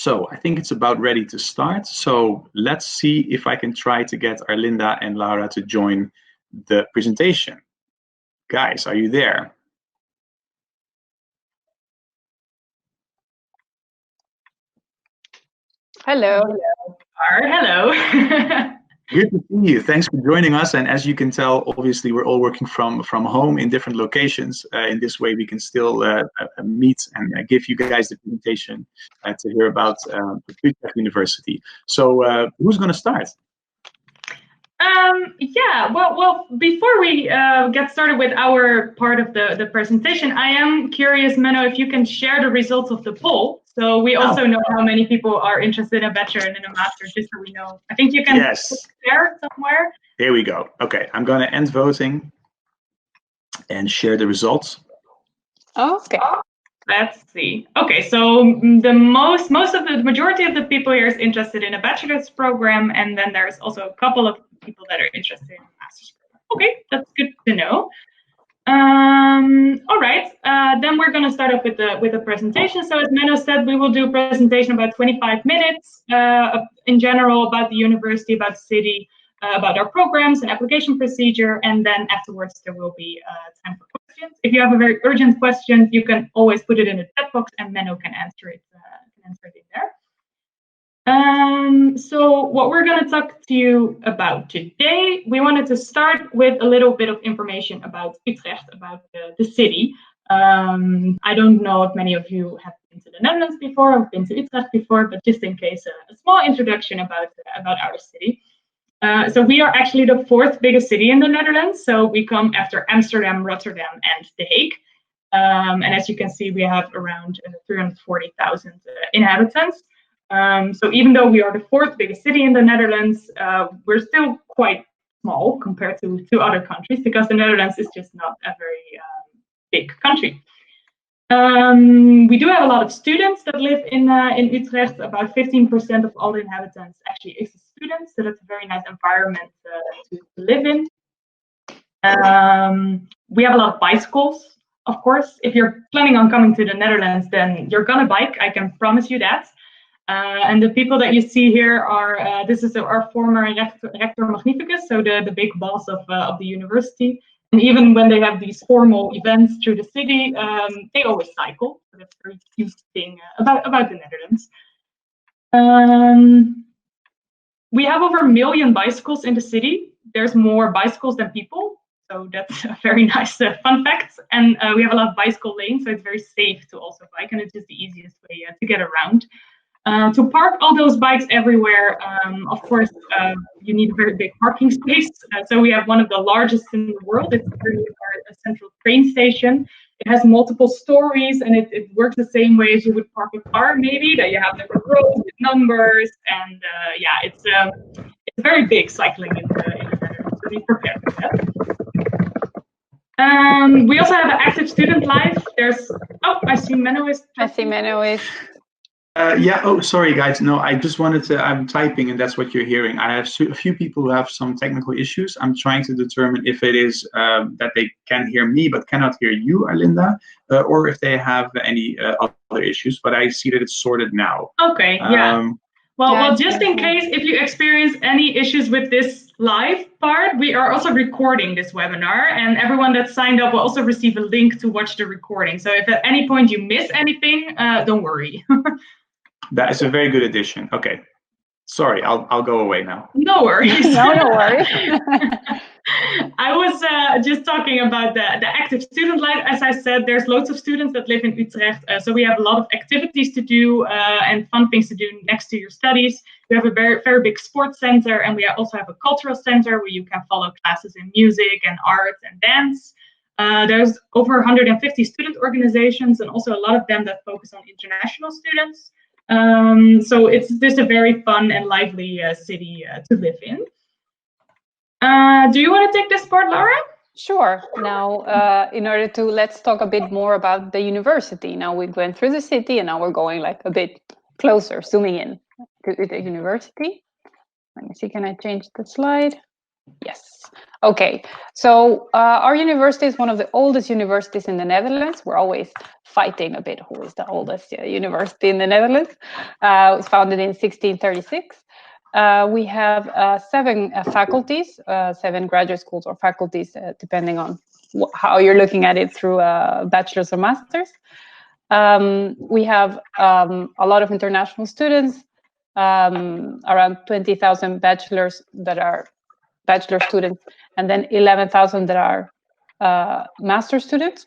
So I think it's about ready to start. So let's see if I can try to get Arlinda and Laura to join the presentation. Guys, are you there? Hello. Hello. Good to see you. Thanks for joining us. And as you can tell, obviously, we're all working from home in different locations. In this way, we can still meet and give you guys the presentation to hear about Utrecht University. So who's going to start? Yeah, well, before we get started with our part of the presentation, I am curious, Menno, if you can share the results of the poll. So we also know how many people are interested in a bachelor and in a master, just so we know. I think you can share somewhere. Here we go. Okay, I'm going to end voting and share the results. Okay. Let's see. Okay, so the majority of the people here is interested in a bachelor's program, and then there's also a couple of people that are interested in a master's program. Okay, that's good to know. All right, then we're going to start off with the presentation. So as Menno said, we will do a presentation about 25 minutes in general about the university, about the city, about our programs and application procedure, and then afterwards there will be time for questions. If you have a very urgent question, you can always put it in the chat box, and Menno can answer it in there. So what we're going to talk to you about today, we wanted to start with a little bit of information about Utrecht, about the city. I don't know if many of you have been to the Netherlands before or been to Utrecht before, but just in case, a small introduction about our city. So we are actually the fourth biggest city in the Netherlands. So we come after Amsterdam, Rotterdam, and The Hague. And as you can see, we have around 340,000 inhabitants. So even though we are the fourth biggest city in the Netherlands, we're still quite small compared to other countries, because the Netherlands is just not a very big country. We do have a lot of students that live in Utrecht. About 15% of all the inhabitants actually is a student, so that's a very nice environment to live in. We have a lot of bicycles, of course. If you're planning on coming to the Netherlands, then you're gonna bike, I can promise you that. And the people that you see here are, this is our former rector magnificus, so the big boss of the university. And even when they have these formal events through the city, they always cycle. So that's a very cute thing about the Netherlands. We have over 1 million bicycles in the city. There's more bicycles than people. So that's a very nice fun fact. And we have a lot of bicycle lanes, so it's very safe to also bike, and it's just the easiest way to get around. To park all those bikes everywhere, of course, you need a very big parking space. So we have one of the largest in the world. It's a central train station. It has multiple stories, and it works the same way as you would park a car, maybe, that you have different roads with numbers. And yeah, it's very big cycling in the Netherlands, so be prepared for that. We also have an active student life. I see Menno is. Yeah, oh, sorry, guys. No, I just wanted to, I'm typing and that's what you're hearing. I have a few people who have some technical issues. I'm trying to determine if it is that they can hear me but cannot hear you, Arlinda, or if they have any other issues, but I see that it's sorted now. Okay, yeah. Well, just in case, if you experience any issues with this live part, we are also recording this webinar, and everyone that signed up will also receive a link to watch the recording. So if at any point you miss anything, don't worry. That is a very good addition. Okay, sorry, I'll go away now. No worries. No worries. I was just talking about the active student life. As I said, there's loads of students that live in Utrecht, so we have a lot of activities to do and fun things to do next to your studies. We have a very, very big sports center, and we also have a cultural center where you can follow classes in music and art and dance. There's over 150 student organizations, and also a lot of them that focus on international students. So it's just a very fun and lively city to live in. Do you want to take this part, Laura? Sure. Now, let's talk a bit more about the university. Now we went through the city, and now we're going like a bit closer, zooming in to the university. Let me see, can I change the slide? Yes. Okay. So our university is one of the oldest universities in the Netherlands. We're always fighting a bit who is the oldest university in the Netherlands. It was founded in 1636. We have 7 faculties, 7 graduate schools or faculties, depending on how you're looking at it through a bachelor's or master's. We have a lot of international students, around 20,000 bachelors that are bachelor students, and then 11,000 that are master students,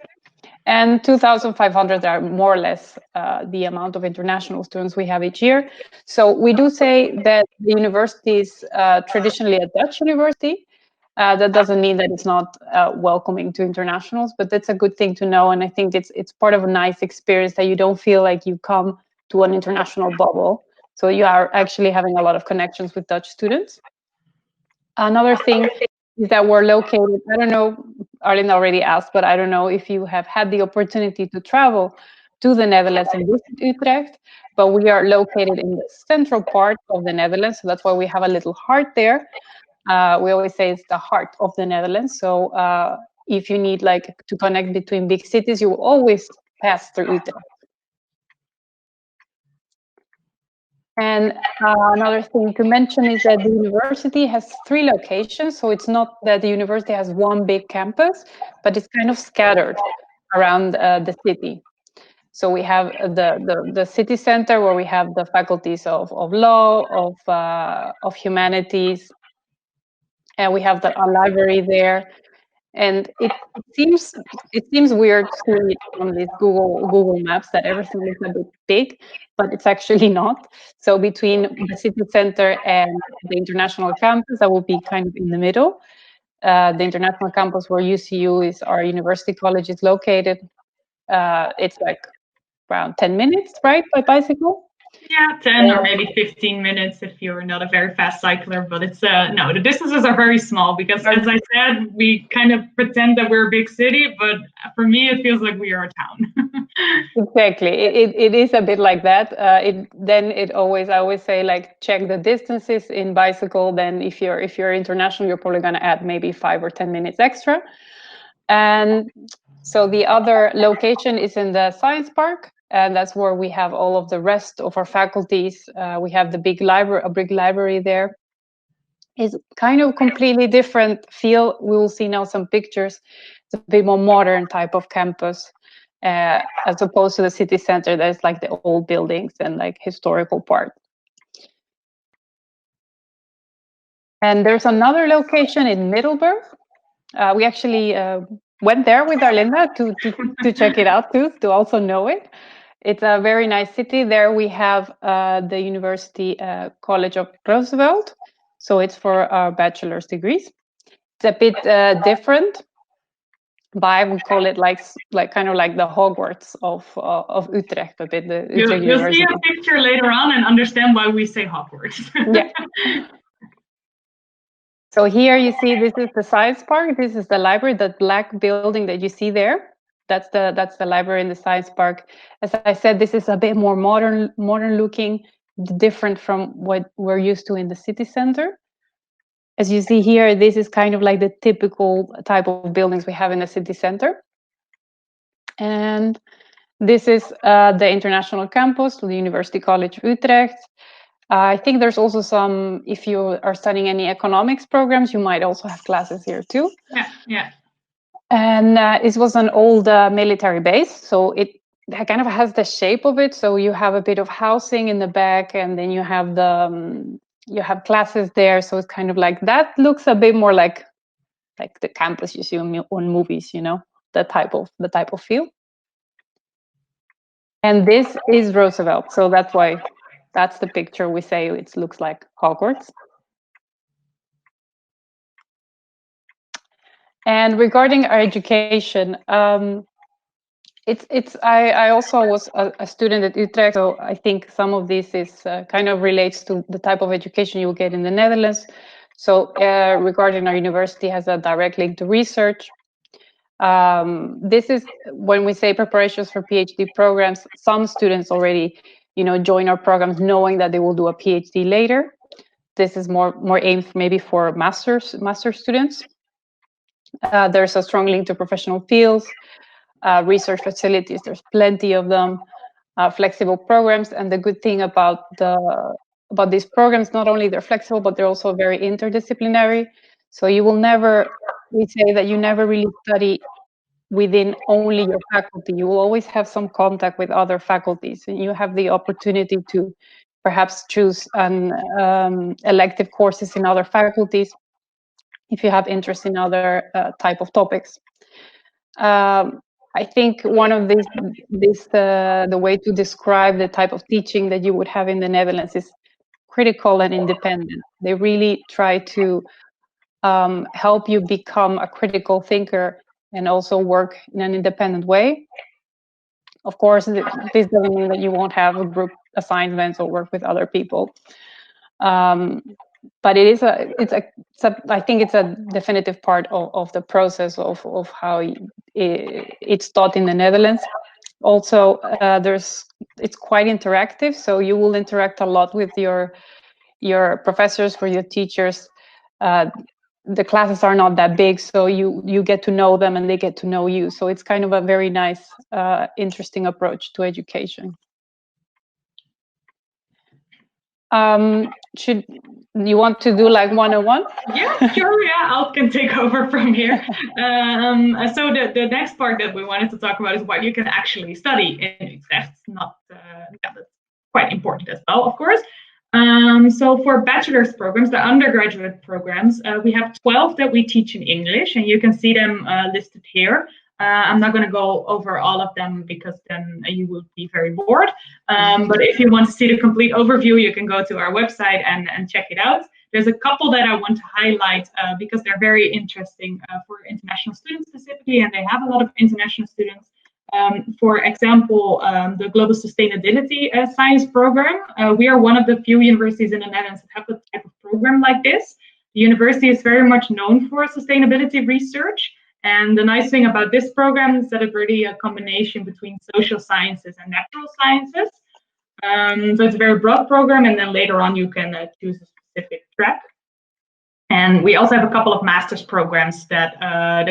and 2,500 that are more or less the amount of international students we have each year. So we do say that the university is traditionally a Dutch university. That doesn't mean that it's not welcoming to internationals, but that's a good thing to know. And I think it's part of a nice experience that you don't feel like you come to an international bubble. So you are actually having a lot of connections with Dutch students. Another thing is that we're located, I don't know, Arlinda already asked, but I don't know if you have had the opportunity to travel to the Netherlands and visit Utrecht, but we are located in the central part of the Netherlands, so that's why we have a little heart there. We always say it's the heart of the Netherlands, so if you need like to connect between big cities, you will always pass through Utrecht. And another thing to mention is that the university has 3 locations. So it's not that the university has one big campus, but it's kind of scattered around the city. So we have the city center where we have the faculties of law, of humanities, and we have a library there. And it seems weird to read on these Google Maps that everything looks a bit big, but it's actually not. So between the city center and the international campus, that will be kind of in the middle. The international campus where UCU is, our university college, is located. It's like around 10 minutes, right, by bicycle? Yeah, 10 or maybe 15 minutes if you're not a very fast cycler, but it's no, the distances are very small because, as I said, we kind of pretend that we're a big city, but for me it feels like we are a town. Exactly, it is a bit like that. I always say, like, check the distances in bicycle. Then if you're international, you're probably going to add maybe 5 or 10 minutes extra. And so the other location is in the science park, and that's where we have all of the rest of our faculties. We have the big library, a big library there. It's kind of completely different feel. We will see now some pictures. It's a bit more modern type of campus, as opposed to the city center. That's like the old buildings and like historical part. And there's another location in Middelburg. We actually went there with Arlinda to check it out too, to also know it. It's a very nice city. There we have the University College of Roosevelt. So it's for our bachelor's degrees. It's a bit different, but I would call it like kind of like the Hogwarts of Utrecht, a bit. The Utrecht You'll University. see a picture later on and understand why we say Hogwarts. Yeah. So here you see, this is the science park. This is the library, that black building that you see there. That's the library in the science park. As I said, this is a bit more modern looking, different from what we're used to in the city center. As you see here, this is kind of like the typical type of buildings we have in the city center. And this is the international campus, the University College Utrecht. I think there's also some, if you are studying any economics programs, you might also have classes here too. Yeah. And it was an old military base, so it kind of has the shape of it. So you have a bit of housing in the back, and then you have you have classes there. So it's kind of like, that looks a bit more like the campus you see on movies, you know, the type of feel. And this is Roosevelt, so that's why that's the picture we say it looks like Hogwarts. And regarding our education, I also was a student at Utrecht, so I think some of this is kind of relates to the type of education you'll get in the Netherlands. So regarding our university, has a direct link to research. This is when we say preparations for PhD programs. Some students already, join our programs knowing that they will do a PhD later. this is more aimed maybe for master students. There's a strong link to professional fields, research facilities. There's plenty of them. Flexible programs, and the good thing about these programs, not only they're flexible, but they're also very interdisciplinary. So you will never, we say that you never really study within only your faculty. You will always have some contact with other faculties, and you have the opportunity to perhaps choose an elective courses in other faculties if you have interest in other type of topics. I think one of the way to describe the type of teaching that you would have in the Netherlands is critical and independent. They really try to help you become a critical thinker and also work in an independent way. Of course, this doesn't mean that you won't have a group assignments or work with other people. But I think it's a definitive part of the process of how it's taught in the Netherlands. Also, it's quite interactive, so you will interact a lot with your professors, for your teachers. The classes are not that big, so you get to know them and they get to know you. So it's kind of a very nice, interesting approach to education. Should you want to do like 101? Yeah, sure. Yeah, I can take over from here. So the next part that we wanted to talk about is what you can actually study in Utrecht. That's quite important as well, of course. So for bachelor's programs, the undergraduate programs, we have 12 that we teach in English, and you can see them listed here. I'm not going to go over all of them because then you will be very bored. But if you want to see the complete overview, you can go to our website and check it out. There's a couple that I want to highlight because they're very interesting for international students specifically, and they have a lot of international students. For example, the Global Sustainability Science Program. We are one of the few universities in the Netherlands that have a type of program like this. The university is very much known for sustainability research. And the nice thing about this program is that it's really a combination between social sciences and natural sciences. So it's a very broad program, and then later on you can choose a specific track. And we also have a couple of master's programs that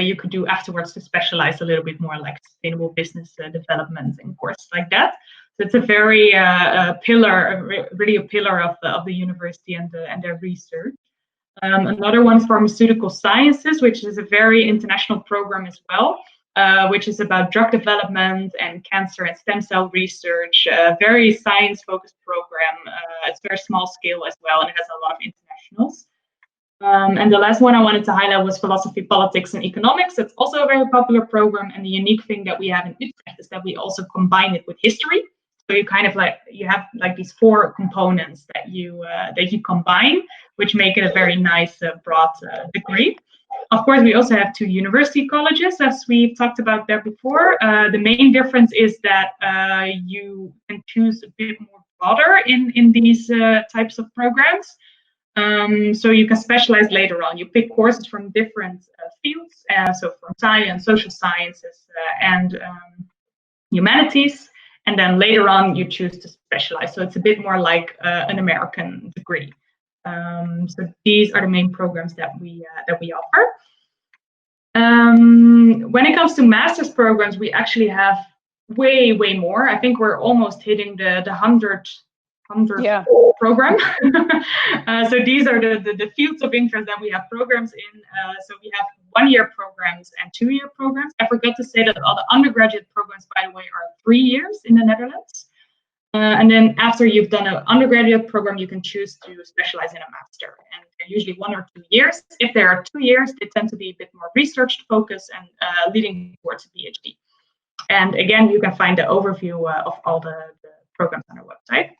you could do afterwards to specialize a little bit more, like sustainable business development and courses like that. So it's a very really a pillar of the university and their research. Another one is pharmaceutical sciences, which is a very international program as well, which is about drug development and cancer and stem cell research. Very science-focused program. It's very small scale as well, and it has a lot of internationals. And the last one I wanted to highlight was philosophy, politics, and economics. It's also a very popular program, and the unique thing that we have in Utrecht is that we also combine it with history. So you kind of you have these 4 components that you combine, which make it a very nice broad degree. Of course, we also have 2 university colleges, as we talked about there before. The main difference is that you can choose a bit more broader in these types of programs. So you can specialize later on. You pick courses from different fields, so from science, social sciences, and humanities. And then later on, you choose to specialize. So it's a bit more like an American degree. So these are the main programs that we offer. When it comes to master's programs, we actually have way more. I think we're almost hitting the 100 program. So these are the fields of interest that we have programs in. So we have 1-year programs and 2-year programs. I forgot to say that all the undergraduate programs, by the way, are 3 years in the Netherlands. And then after you've done an undergraduate program, you can choose to specialize in a master. And they're usually 1 or 2 years. If there are 2 years, they tend to be a bit more research focused and leading towards a PhD. And again, you can find the overview of all the programs on our website.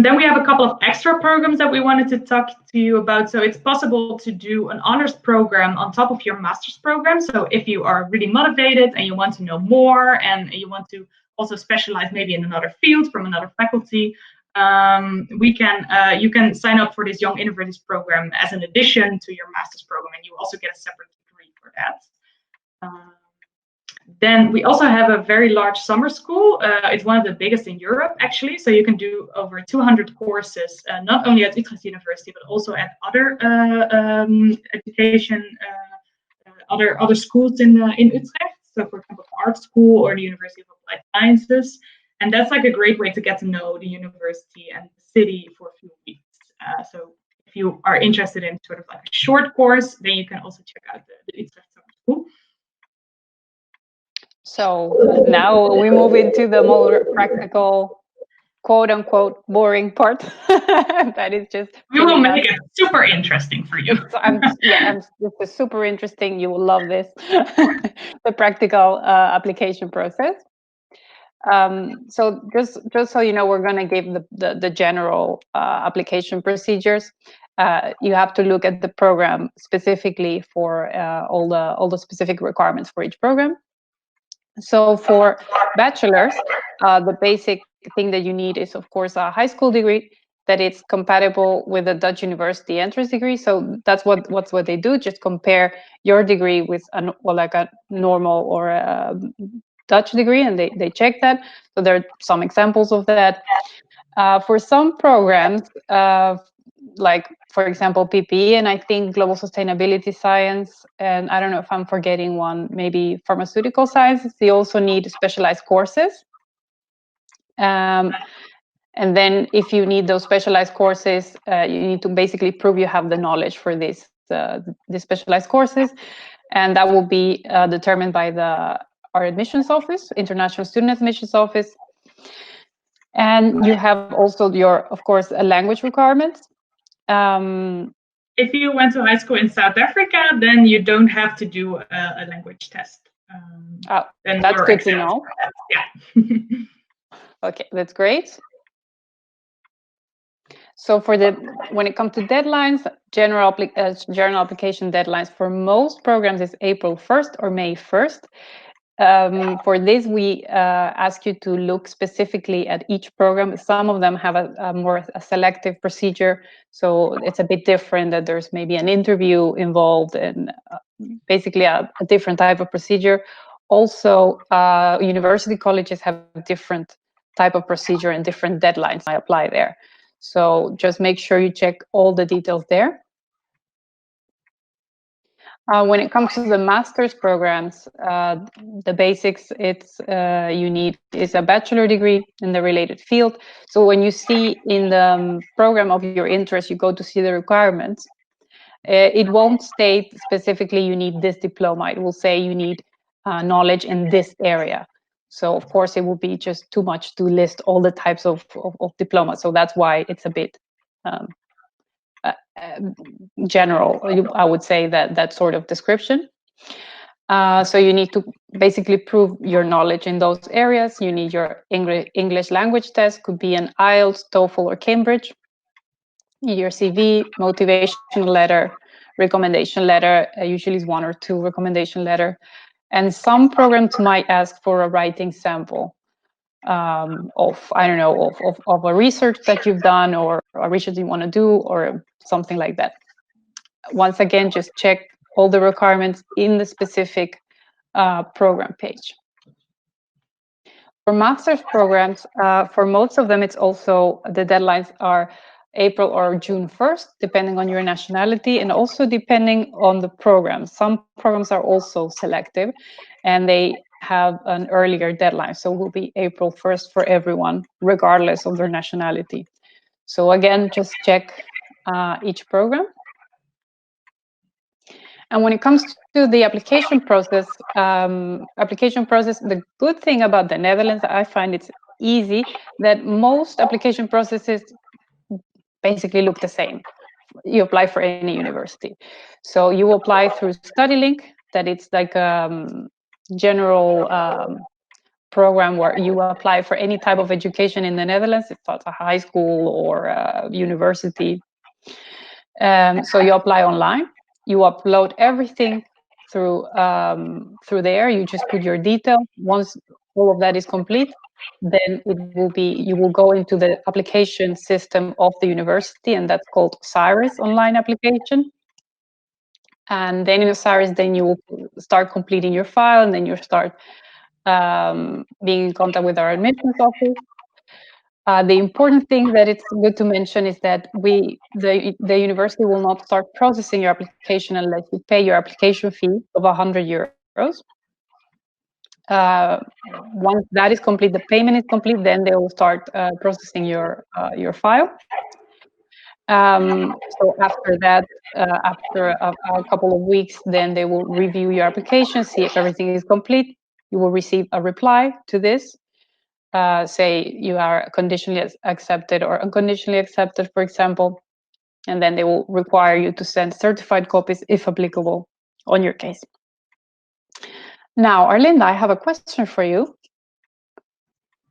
Then we have a couple of extra programs that we wanted to talk to you about. So it's possible to do an honors program on top of your master's program. So if you are really motivated and you want to know more and you want to also specialize maybe in another field from another faculty, you can sign up for this Young Innovators program as an addition to your master's program, and you also get a separate degree for that. Then we also have a very large summer school. It's one of the biggest in Europe, actually. So you can do over 200 courses, not only at Utrecht University, but also at other education, other schools in Utrecht. So, for example, the art school or the University of Applied Sciences. And that's like a great way to get to know the university and the city for a few weeks. So if you are interested in sort of like a short course, then you can also check out the Utrecht Summer School. So now we move into the more practical, quote unquote, boring part. That is just. We will make it super interesting for you. It's super interesting. You will love this. The practical application process. So just so you know, we're going to give the general application procedures. You have to look at the program specifically for all the specific requirements for each program. So for bachelors, the basic thing that you need is, of course, a high school degree that it's compatible with a Dutch university entrance degree. So that's what they do. Just compare your degree with a normal or a Dutch degree, and they check that. So there are some examples of that. For some programs, like, for example, PPE, and I think global sustainability science, and I don't know if I'm forgetting one, maybe pharmaceutical sciences, they also need specialized courses. And then if you need those specialized courses, you need to basically prove you have the knowledge for these specialized courses. And that will be determined by our admissions office, International Student Admissions Office. And you have also of course, language requirements. If you went to high school in South Africa, then you don't have to do a language test. That's good to know. Yeah. Okay, that's great. So when it comes to deadlines, general application deadlines for most programs is April 1st or May 1st. For this, we ask you to look specifically at each program. Some of them have a more selective procedure, so it's a bit different, that there's maybe an interview involved and basically a different type of procedure. Also, university colleges have a different type of procedure and different deadlines I apply there. So just make sure you check all the details there. When it comes to the master's programs, the basics you need is a bachelor degree in the related field. So when you see in the program of your interest, you go to see the requirements, it won't state specifically you need this diploma. It will say you need knowledge in this area. So of course it will be just too much to list all the types of diplomas. So that's why it's a bit general, I would say, that sort of description. So you need to basically prove your knowledge in those areas. You need your English language test, could be an IELTS, TOEFL, or Cambridge. Your CV, motivational letter, recommendation letter, usually is 1 or 2 recommendation letter. And some programs might ask for a writing sample of a research that you've done, or a research you want to do, or something like that. Once again, just check all the requirements in the specific program page. For master's programs, for most of them, it's also, the deadlines are April or June 1st, depending on your nationality, and also depending on the program. Some programs are also selective, and they have an earlier deadline. So it will be April 1st for everyone, regardless of their nationality. So again, just check each program. And when it comes to the application process, the good thing about the Netherlands, I find it's easy, that most application processes basically look the same. You apply for any university. So you apply through StudyLink, that it's like a general program where you apply for any type of education in the Netherlands, if it's a high school or a university. So you apply online. You upload everything through there. You just put your details. Once all of that is complete, then you will go into the application system of the university, and that's called Cyrus Online Application. And then in Osiris, then you will start completing your file, and then you start being in contact with our admissions office. The important thing that it's good to mention is that the university will not start processing your application unless you pay your application fee of 100 euros. Once that is complete, the payment is complete, then they will start processing your file. So after that, after a couple of weeks, then they will review your application, see if everything is complete. You will receive a reply to this. Say you are conditionally accepted or unconditionally accepted, for example, and then they will require you to send certified copies, if applicable, on your case. Now, Arlinda, I have a question for you.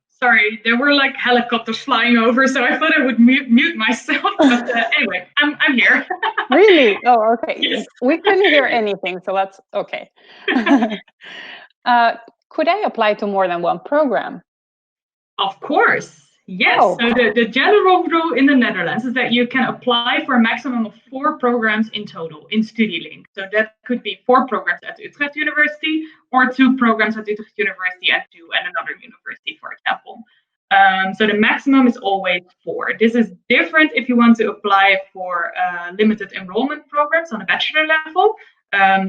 Sorry, there were like helicopters flying over, so I thought I would mute myself. But anyway, I'm here. Really? Oh, okay. Yes. We couldn't hear anything, so that's okay. Could I apply to more than one program? Of course. Yes. Oh. So the general rule in the Netherlands is that you can apply for a maximum of 4 programs in total in StudyLink. So that could be 4 programs at Utrecht University or 2 programs at Utrecht University and 2 at another university, for example. So the maximum is always 4. This is different if you want to apply for limited enrollment programs on a bachelor level.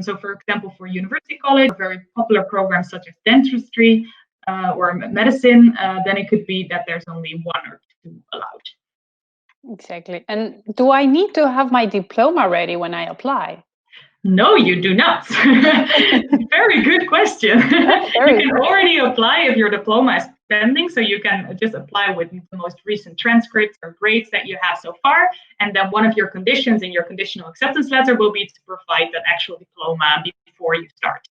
So for example, for university college, very popular programs such as dentistry, or medicine, then it could be that there's only 1 or 2 allowed. Exactly. And do I need to have my diploma ready when I apply? No, you do not. Very good question. You can already apply if your diploma is pending, so you can just apply with the most recent transcripts or grades that you have so far, and then one of your conditions in your conditional acceptance letter will be to provide that actual diploma before you start.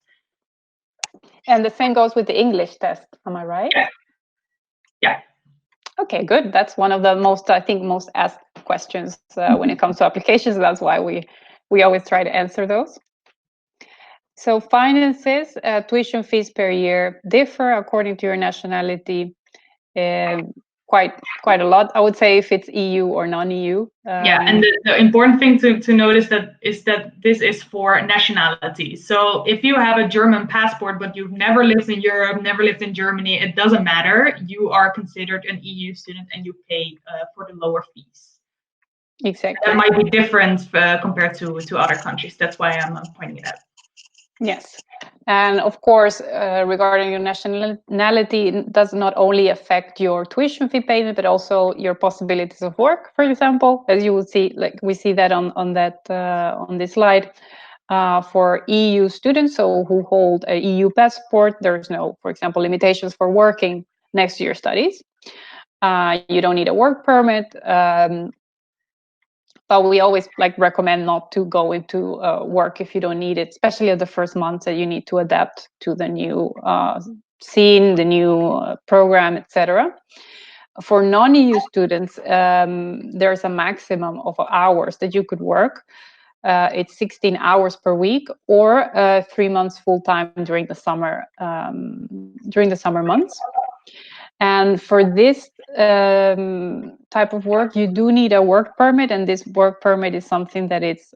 And the same goes with the English test, am I right? Yeah. Okay, good. That's one of the most asked questions when it comes to applications. That's why we always try to answer those. So finances, tuition fees per year differ according to your nationality. Quite a lot, I would say, if it's EU or non-EU. Yeah, and the important thing to notice is that this is for nationality. So if you have a German passport, but you've never lived in Europe, never lived in Germany, it doesn't matter. You are considered an EU student and you pay for the lower fees. Exactly. That might be different compared to other countries. That's why I'm pointing it out. Yes. And of course, regarding your nationality, it does not only affect your tuition fee payment, but also your possibilities of work, for example, as you will see, like we see that on this slide. For EU students, so who hold a EU passport, there's no, for example, limitations for working next to your studies. You don't need a work permit. But we always recommend not to go into work if you don't need it, especially at the first months that you need to adapt to the new scene, the new program, etc. For non-EU students, there's a maximum of hours that you could work. It's 16 hours per week or 3 months full time during the summer months. And for this type of work, you do need a work permit, and this work permit is something that is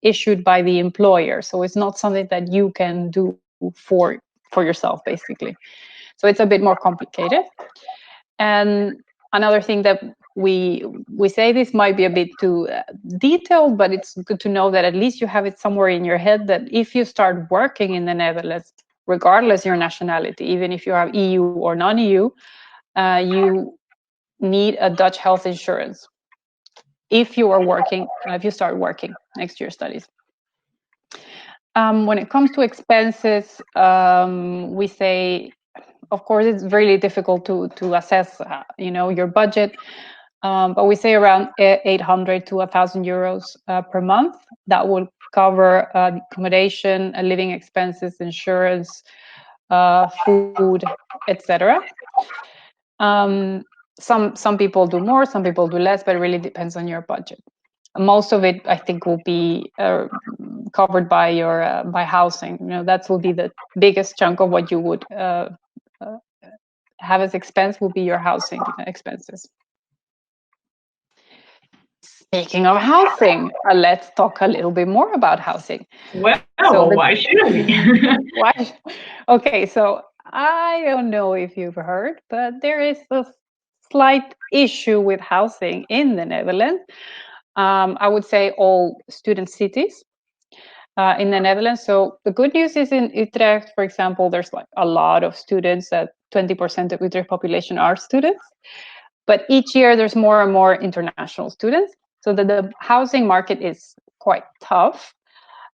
issued by the employer. So it's not something that you can do for yourself, basically. So it's a bit more complicated. And another thing that we say, this might be a bit too detailed, but it's good to know that at least you have it somewhere in your head that if you start working in the Netherlands, regardless your nationality, even if you are EU or non-EU, you need a Dutch health insurance if you start working next to your studies. When it comes to expenses, we say, of course, it's really difficult to assess, your budget. But we say around 800 to 1,000 euros per month. That will cover accommodation, living expenses, insurance, food, etc. Some people do more, some people do less, but it really depends on your budget. Most of it, I think, will be covered by your by housing. That will be the biggest chunk of what you would have as expense will be your housing expenses. Speaking of housing, let's talk a little bit more about housing. Well, So why shouldn't we? why? Okay, so I don't know if you've heard, but there is a slight issue with housing in the Netherlands. I would say all student cities in the Netherlands. So the good news is in Utrecht, for example, there's like a lot of students. 20% of Utrecht population are students. But each year there's more and more international students. So the housing market is quite tough.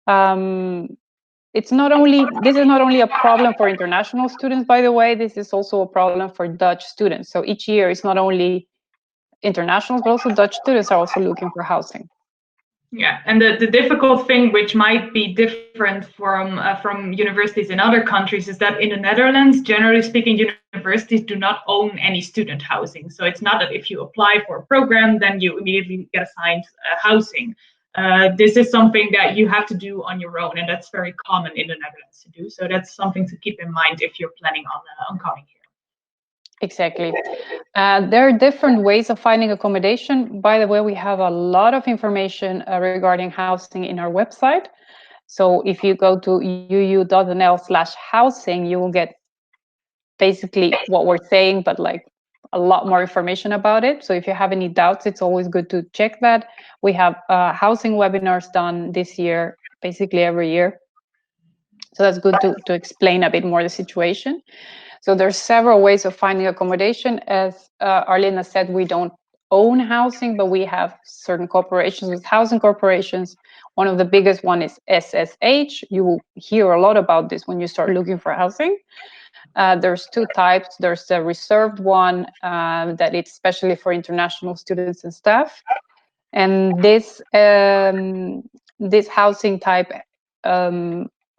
This is not only a problem for international students, by the way, this is also a problem for Dutch students. So each year it's not only internationals, but also Dutch students are also looking for housing. Yeah, and the difficult thing, which might be different from universities in other countries, is that in the Netherlands, generally speaking, universities do not own any student housing. So it's not that if you apply for a program, then you immediately get assigned housing. This is something that you have to do on your own, and that's very common in the Netherlands to do. So that's something to keep in mind if you're planning on coming here. Exactly. There are different ways of finding accommodation. By the way, we have a lot of information regarding housing in our website. So if you go to uu.nl/housing, you will get basically what we're saying, but like a lot more information about it. So if you have any doubts, it's always good to check that. We have housing webinars done this year, basically every year. So that's good to explain a bit more the situation. So there's several ways of finding accommodation. As Arlinda said, we don't own housing, but we have certain corporations with housing corporations. One of the biggest one is SSH. You will hear a lot about this when you start looking for housing. There's two types. There's the reserved one that it's especially for international students and staff. And this housing type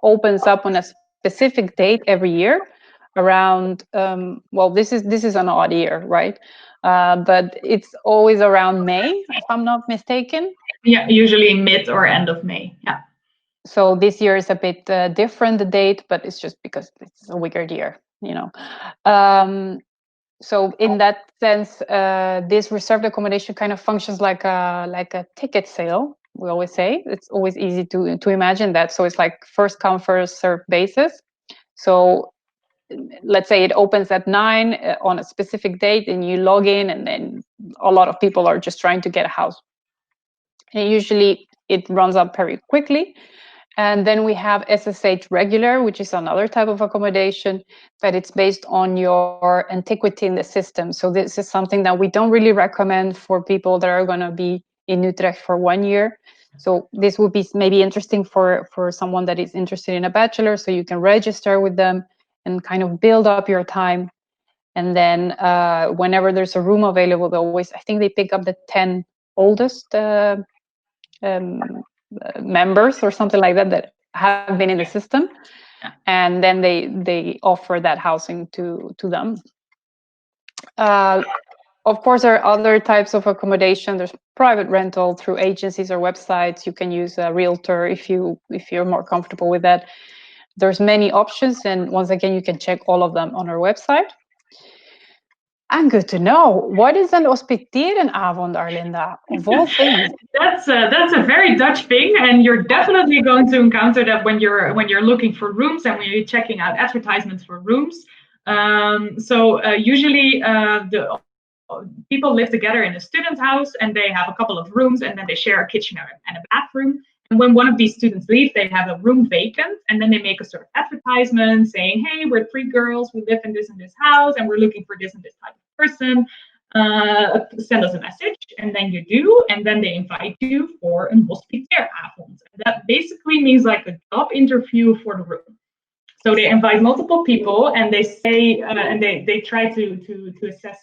opens up on a specific date every year around this is an odd year, right? But it's always around May, if I'm not mistaken. Yeah, usually mid or end of May. Yeah. So this year is a bit different, the date, but it's just because it's a weird year, you know. So in that sense, this reserved accommodation kind of functions like a ticket sale. We always say it's always easy to imagine that. So it's like first come first served basis. So let's say it opens at 9 on a specific date, and you log in, and then a lot of people are just trying to get a house. And usually it runs up very quickly. And then we have SSH regular, which is another type of accommodation that it's based on your antiquity in the system. So this is something that we don't really recommend for people that are going to be in Utrecht for 1 year. So this would be maybe interesting for someone that is interested in a bachelor. So you can register with them and kind of build up your time. And then whenever there's a room available, I think they pick up the 10 oldest members or something like that have been in the system, and then they offer that housing to them. Of course, there are other types of accommodation. There's private rental through agencies or websites. You can use a realtor if you're more comfortable with that. There's many options, and once again, you can check all of them on our website. And good to know. What is an hospitierenavond, Arlinda? Of all things. That's a very Dutch thing, and you're definitely going to encounter that when you're looking for rooms and when you're checking out advertisements for rooms. Usually the people live together in a student house, and they have a couple of rooms, and then they share a kitchen and a bathroom. And when one of these students leaves, they have a room vacant, and then they make a sort of advertisement saying, "Hey, we're 3 girls, we live in this and this house, and we're looking for this and this type of person. Send us a message." And then you do, and then they invite you for an hospitierenavond. And that basically means like a job interview for the room. So they invite multiple people, and they say, and they try to assess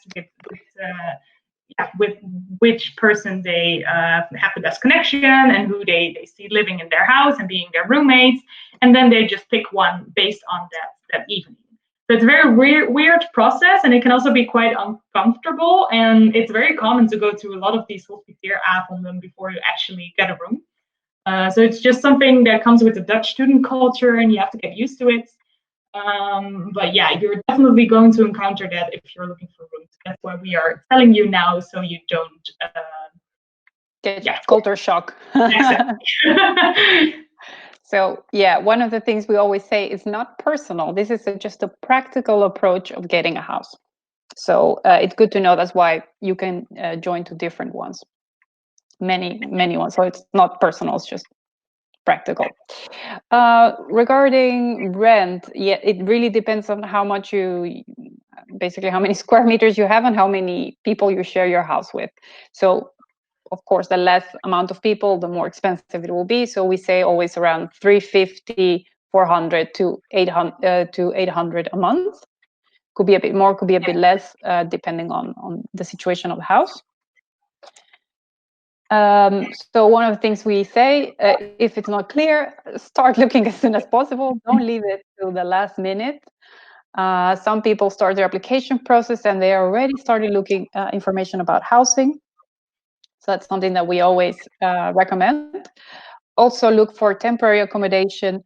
with which person they have the best connection and who they see living in their house and being their roommates, and then they just pick one based on that evening. So it's a very weird process, and it can also be quite uncomfortable, and it's very common to go to a lot of these hospitierenavonden before you actually get a room. So it's just something that comes with the Dutch student culture, and you have to get used to it. But yeah, you're definitely going to encounter that if you're looking for rooms. That's why we are telling you now, so you don't get culture shock. Exactly. So yeah, one of the things we always say is not personal. This is just a practical approach of getting a house. So it's good to know. That's why you can join to different ones, many ones. So it's not personal. It's just practical. Regarding rent, yeah, it really depends on how much basically how many square meters you have and how many people you share your house with. So of course, the less amount of people, the more expensive it will be. So we say always around 350, 400 to 800 a month. Could be a bit more, could be a bit less, depending on the situation of the house. So one of the things we say, if it's not clear, start looking as soon as possible. Don't leave it till the last minute. Some people start their application process and they already started looking information about housing. So that's something that we always recommend. Also look for temporary accommodation.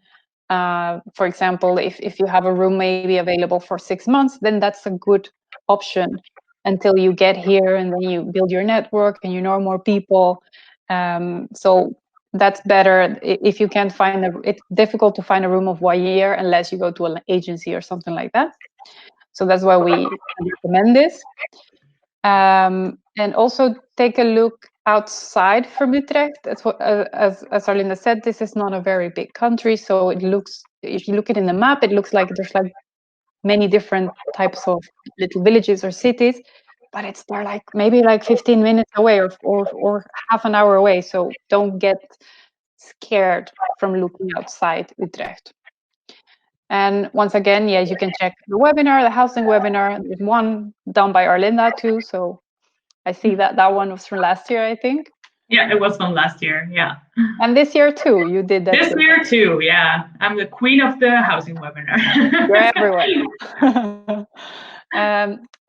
For example, if you have a room maybe available for 6 months, then that's a good option until you get here and then you build your network and you know more people. So that's better. If you can't find it's difficult to find a room of 1 year unless you go to an agency or something like that. So that's why we recommend this. And also take a look outside from Utrecht. As Arlinda said, this is not a very big country, so it looks, if you look at it in the map, it looks like there's like many different types of little villages or cities, but they're like maybe like 15 minutes away or half an hour away. So don't get scared from looking outside Utrecht. And once again, yes, you can check the webinar, the housing webinar. There's one done by Arlinda too, so I see that one was from last year, I think. Yeah, it was from last year. Yeah. And this year too, you did that. This year too, yeah. I'm the queen of the housing webinar. You're everywhere.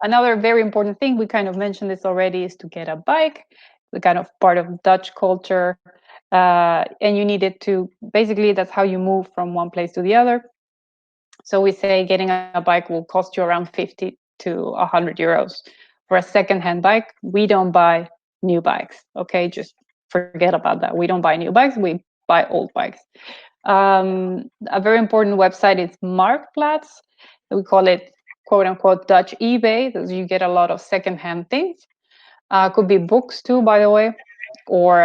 Another very important thing, we kind of mentioned this already, is to get a bike, the kind of part of Dutch culture. And you need it to, basically, that's how you move from one place to the other. So we say getting a bike will cost you around 50 to 100 euros. For a second-hand bike, we don't buy new bikes, okay? Just forget about that. We don't buy new bikes, we buy old bikes. A very important website is Marktplaats. We call it, quote unquote, Dutch eBay. So you get a lot of second-hand things. Could be books too, by the way, or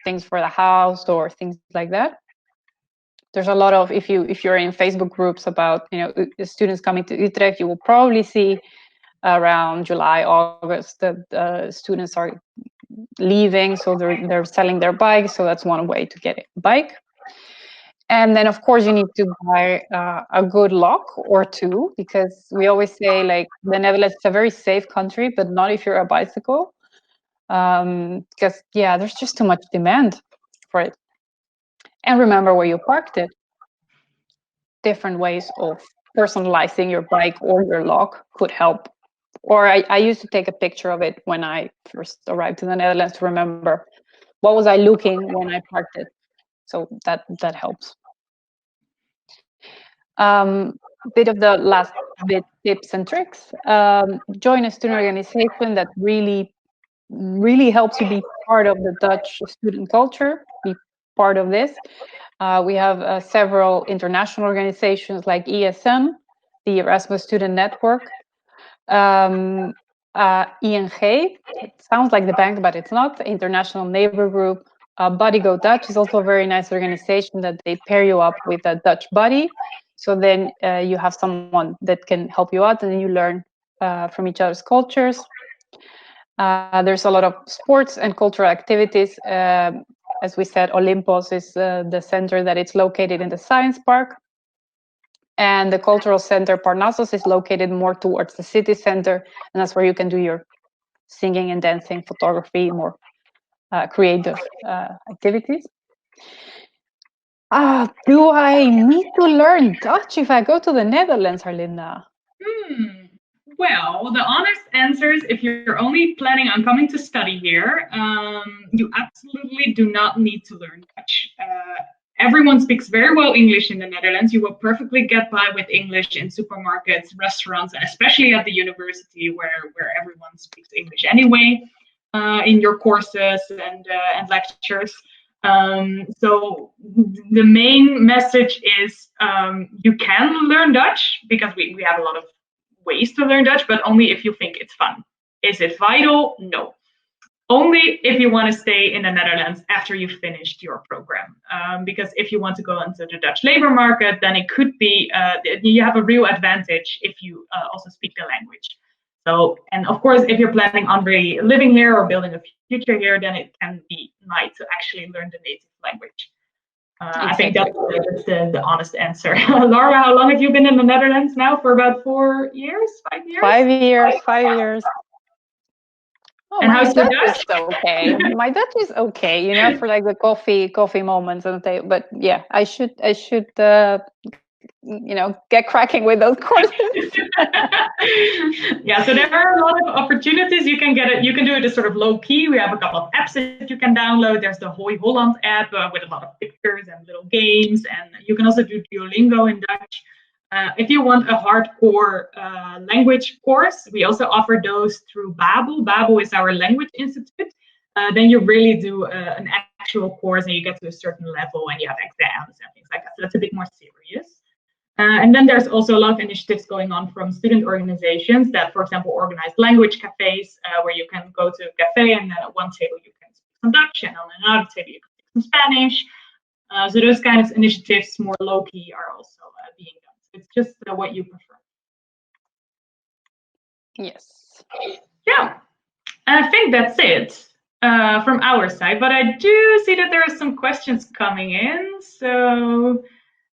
things for the house or things like that. There's a lot of, if you're in Facebook groups about students coming to Utrecht, you will probably see around July, August that students are leaving, so they're selling their bikes. So that's one way to get a bike. And then of course you need to buy a good lock or two, because we always say like the Netherlands is a very safe country, but not if you're a bicycle, because yeah, there's just too much demand for it. And remember where you parked it. Different ways of personalizing your bike or your lock could help. Or I used to take a picture of it when I first arrived in the Netherlands to remember what was I looking when I parked it. So that helps. Bit of the last bit tips and tricks. Join a student organization that really helps you be part of the Dutch student culture, be part of this. We have several international organizations like ESN, the Erasmus Student Network, ING, it sounds like the bank, but it's not, the International Neighbor Group. Buddy Go Dutch is also a very nice organization that they pair you up with a Dutch buddy. So then you have someone that can help you out and then you learn from each other's cultures. There's a lot of sports and cultural activities. As we said, Olympos is the center that it's located in the Science Park. And the cultural center, Parnassus, is located more towards the city center. And that's where you can do your singing and dancing, photography, more creative activities. Do I need to learn Dutch if I go to the Netherlands, Arlinda? Well, the honest answer is if you're only planning on coming to study here, you absolutely do not need to learn Dutch. Everyone speaks very well English in the Netherlands. You will perfectly get by with English in supermarkets, restaurants, and especially at the university where everyone speaks English anyway. in your courses and lectures. So the main message is you can learn Dutch, because we have a lot of ways to learn Dutch, but only if you think it's fun. Is it vital? No. Only if you want to stay in the Netherlands after you've finished your program. Because if you want to go into the Dutch labor market, then it could be, you have a real advantage if you also speak the language. So, and of course, if you're planning on really living here or building a future here, then it can be nice to actually learn the native language. Exactly. I think that's the honest answer. Laura, how long have you been in the Netherlands now? For about 4 years, 5 years? 5 years, 5 years. Oh, and how's your Dutch? Is okay. My Dutch is okay, you know, for like the coffee moments on the table. But yeah, I should you know, get cracking with those courses. Yeah, so there are a lot of opportunities. You can get it. You can do it as sort of low key. We have a couple of apps that you can download. There's the Hoi Holland app with a lot of pictures and little games, and you can also do Duolingo in Dutch. If you want a hardcore language course, we also offer those through Babel. Babel is our language institute. Then you really do an actual course, and you get to a certain level, and you have exams and things like that. So that's a bit more serious. And then there's also a lot of initiatives going on from student organizations that, for example, organize language cafes, where you can go to a cafe and then at one table you can speak some Dutch, and on another table you can speak some Spanish. So those kind of initiatives, more low-key, are also being done. So it's just what you prefer. Yes. Yeah, and I think that's it from our side. But I do see that there are some questions coming in. So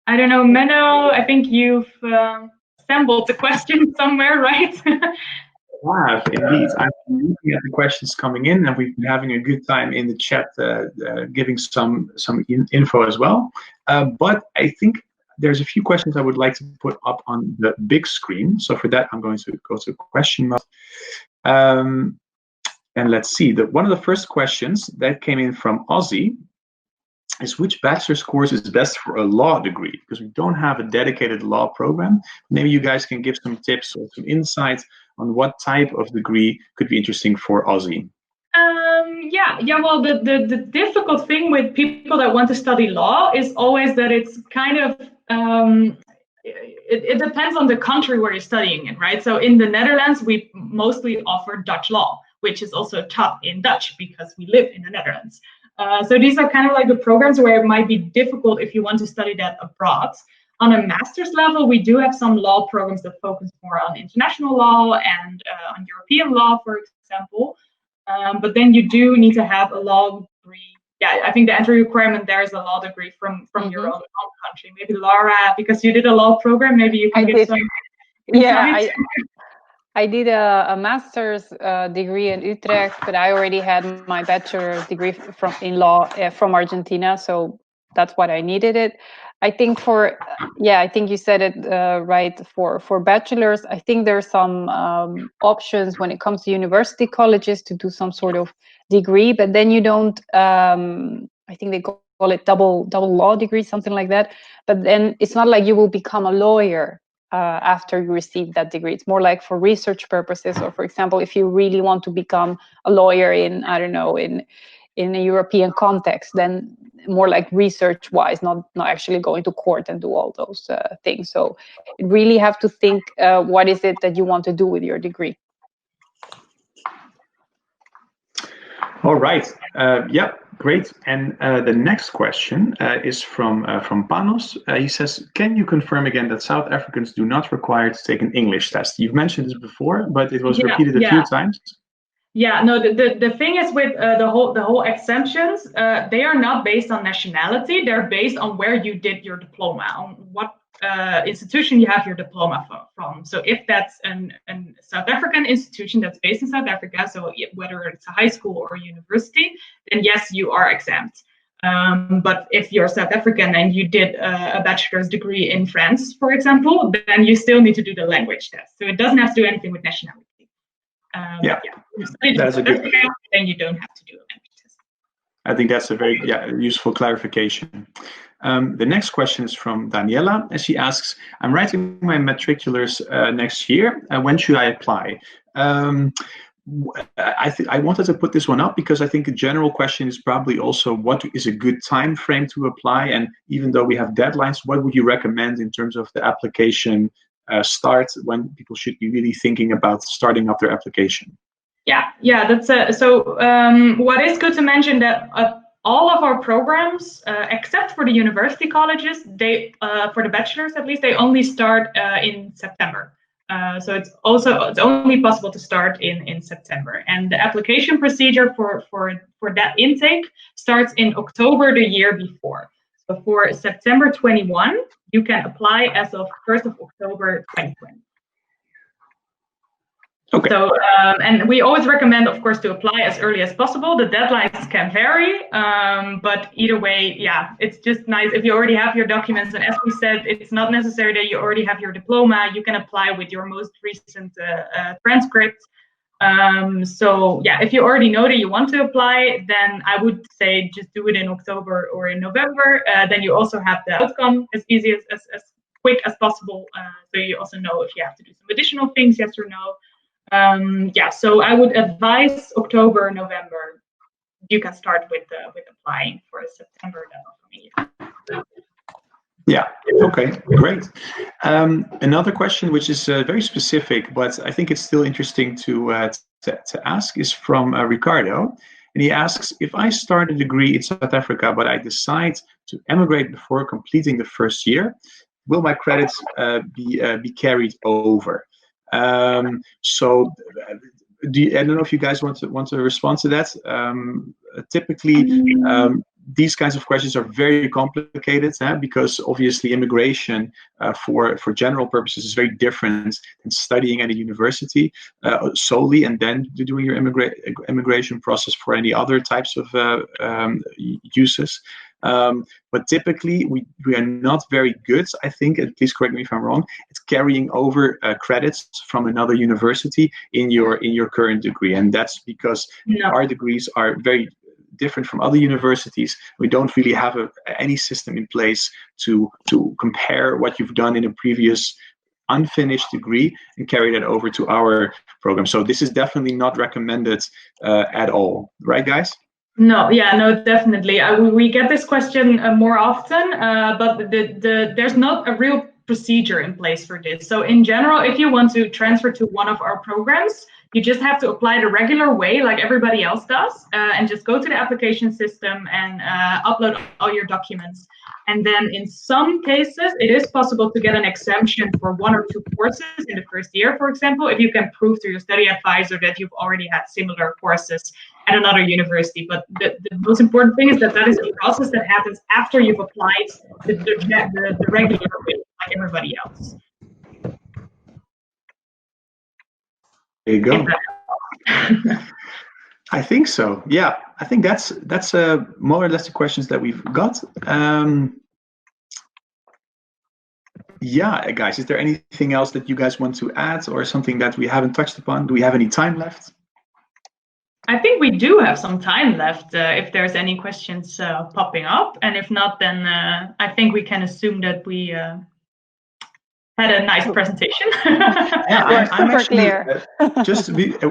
I don't know, Menno, I think you've assembled the question somewhere, right? I have, indeed. I've been looking at the questions coming in, and we've been having a good time in the chat, giving some info as well. But I think there's a few questions I would like to put up on the big screen. So for that, I'm going to go to question mode. And let's see. One of the first questions that came in from Ozzy is, which bachelor's course is best for a law degree? Because we don't have a dedicated law program. Maybe you guys can give some tips or some insights on what type of degree could be interesting for Ozzy. Yeah. Well, the difficult thing with people that want to study law is always that it's kind of it depends on the country where you're studying in, right? So in the Netherlands, we mostly offer Dutch law, which is also taught in Dutch because we live in the Netherlands. So these are kind of like the programs where it might be difficult if you want to study that abroad. On a master's level, we do have some law programs that focus more on international law and on European law, for example. But then you do need to have a law degree. Yeah, I think the entry requirement there is a law degree from your own country. Maybe Laura, because you did a law program, maybe you can give some insights. Yeah, I did a master's degree in Utrecht, but I already had my bachelor's degree in law from Argentina, so that's what I needed it. I think I think you said it right, for bachelor's, I think there's some options when it comes to university colleges to do some sort of degree, but then you don't, I think they call it double law degree, something like that. But then it's not like you will become a lawyer after you receive that degree. It's more like for research purposes, or for example, if you really want to become a lawyer in, I don't know, in a European context, then more like research wise, not actually going to court and do all those things. So you really have to think, what is it that you want to do with your degree? All right. Yeah, great. And the next question is from Panos. He says, can you confirm again that South Africans do not require to take an English test? You've mentioned this before, but it was repeated a few times. Yeah, no, the thing is with the whole exemptions, they are not based on nationality. They're based on where you did your diploma, on what institution you have your diploma from. So if that's a South African institution that's based in South Africa, so whether it's a high school or a university, then yes, you are exempt. But if you're South African and you did a bachelor's degree in France, for example, then you still need to do the language test. So it doesn't have to do anything with nationality. That is a good. Then you don't have to do a language test. I think that's a very useful clarification. The next question is from Daniela, and she asks, I'm writing my matriculars next year. When should I apply? I wanted to put this one up because I think a general question is probably also what is a good time frame to apply, and even though we have deadlines, what would you recommend in terms of the application start, when people should be really thinking about starting up their application? Yeah, that's what is good to mention that all of our programs, except for the university colleges, they for the bachelors at least, they only start in September. So it's only possible to start in September, and the application procedure for that intake starts in October the year before. So for September 21, you can apply as of 1st of October 2020. Okay. So, and we always recommend, of course, to apply as early as possible. The deadlines can vary, but either way, yeah, it's just nice if you already have your documents. And as we said, it's not necessary that you already have your diploma. You can apply with your most recent transcript. So yeah, if you already know that you want to apply, then I would say just do it in October or in November. Then you also have the outcome as easy as quick as possible. So you also know if you have to do some additional things, yes or no. Yeah, so I would advise October, November. You can start with applying for September then. Yeah. Okay. Great. Another question, which is very specific, but I think it's still interesting to ask, is from Ricardo, and he asks: if I start a degree in South Africa, but I decide to emigrate before completing the first year, will my credits be carried over? So I don't know if you guys want to respond to that. Typically, these kinds of questions are very complicated, because obviously immigration for general purposes is very different than studying at a university solely and then doing your immigration process for any other types of uses. But typically we are not very good, I think, and please correct me if I'm wrong, it's carrying over credits from another university in your current degree. And that's because our degrees are very different from other universities. We don't really have any system in place to compare what you've done in a previous unfinished degree and carry that over to our program. So this is definitely not recommended at all. Right, guys? No, yeah, no, definitely. We get this question more often, but there's not a real procedure in place for this. So in general, if you want to transfer to one of our programs, you just have to apply the regular way like everybody else does, and just go to the application system and upload all your documents. And then in some cases, it is possible to get an exemption for 1 or 2 courses in the first year, for example, if you can prove to your study advisor that you've already had similar courses at another university. But the most important thing is that is a process that happens after you've applied the regular way, like everybody else. There you go. I think so. Yeah, I think that's more or less the questions that we've got. Yeah, guys, is there anything else that you guys want to add, or something that we haven't touched upon? Do we have any time left? I think we do have some time left if there's any questions popping up, and if not, then I think we can assume that we had a nice presentation. Yeah, I'm actually clear.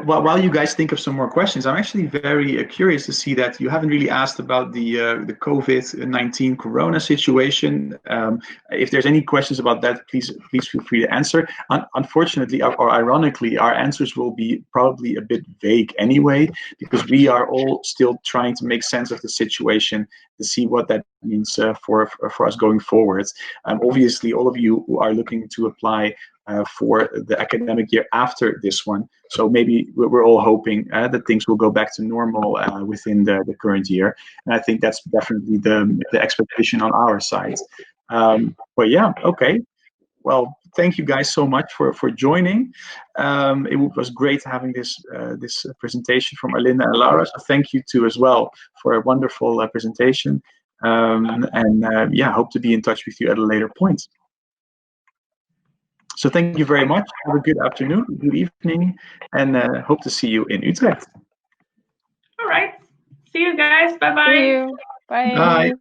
While you guys think of some more questions, I'm actually very curious to see that you haven't really asked about the COVID-19 Corona situation. If there's any questions about that, please feel free to answer. Unfortunately, or ironically, our answers will be probably a bit vague anyway, because we are all still trying to make sense of the situation to see what that means for us going forward. Obviously, all of you who are looking to apply for the academic year after this one, so maybe we're all hoping that things will go back to normal within the current year, and I think that's definitely the expectation on our side. But yeah, okay. Well, thank you guys so much for joining. It was great having this presentation from Arlinda and Laura. So thank you too as well for a wonderful presentation. Yeah, hope to be in touch with you at a later point. So thank you very much. Have a good afternoon, good evening, and hope to see you in Utrecht. All right. See you guys. Bye-bye. See you. Bye. Bye.